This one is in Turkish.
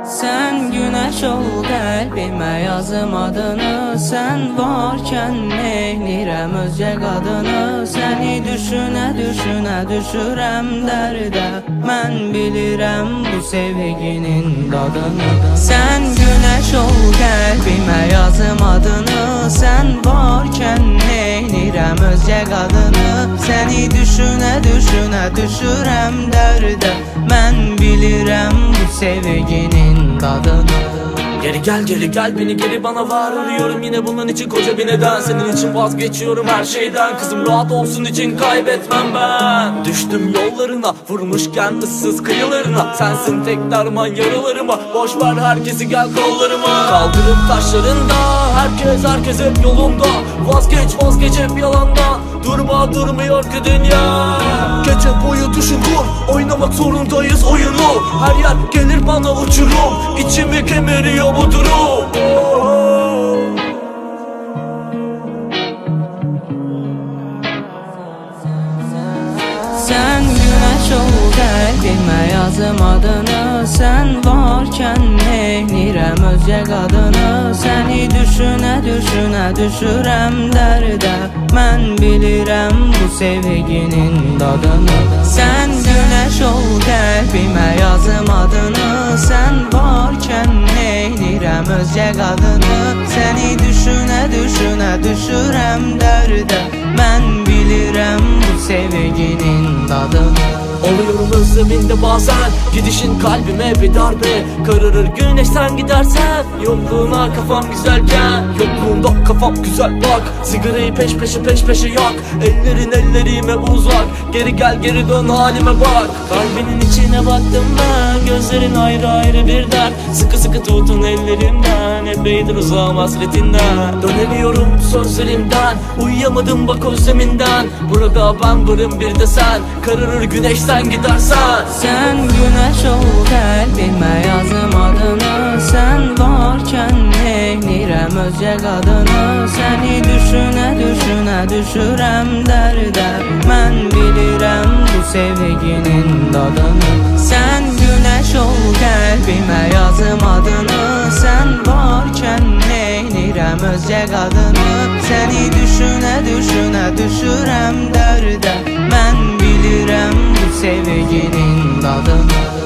Sen güneş ol kalbime yazım adını. Sen varken neylirem özce kadını. Seni düşüne düşüne düşürem derde. Ben bilirem bu sevginin dadını. Sen güneş ol kalbime yazım adını. Sen varken neylirem özce kadını. Seni düşüne düşüne düşürem derde. Ben bilirem bu sevginin tadını. Geri gel beni geri bana var. Arıyorum yine bunun için koca bir neden. Senin için vazgeçiyorum her şeyden. Kızım rahat olsun için kaybetmem ben. Düştüm yollarına vurmuşken ıssız kıyılarına. Sensin tek derman yaralarıma. Boş ver herkesi gel kollarıma. Kaldırım taşlarında herkes hep yolunda. Vazgeç hep yalandan. Durmuyor ki dünya. Gece boyu düşün kur, oynamak zorundayız oyunu. Her yer gelir bana uçurum, içimi kemiriyor bu durum. Sen güneş ol kalbime yazım adını. Sen varken neylirem özce kadını. Seni düşüne düşüne düşürem derde. Ben bilirem bu sevginin dadını. Sen güneş ol kalbime yazım adını. Sen varken neylirem özce kadını. Seni düşüne düşüne düşürem derde. Ben bilirem bu sevginin tadını. Oluyorum özleminde bazen, gidişin kalbime bir darbe. Kararır güneş sen gidersen, yokluğuna kafam güzelken. Yokluğunda kafam güzel bak, sigarayı peş peşe yak. Ellerin ellerime uzak, geri gel geri dön halime bak. Kalbinin içine baktım ben, gözlerin ayrı bir dert. Sıkı tutun ellerimden, epeydir uzağım hasretinden. Dönemiyorum sözlerimden, uyuyamadım bak özleminden. Burada ben varım bir de sen, kararır güneş sen gidersen. Sen güneş ol kalbime yazım adını. Sen varken neylirem özce kadını. Seni düşüne düşüne düşürem derde. Ben bilirem bu sevginin dadını. Sen güneş ol kalbime yazım adını. Sen varken neylirem özce kadını. Seni düşüne düşüne düşürem derde. Ben bilirem bu sevginin tadını.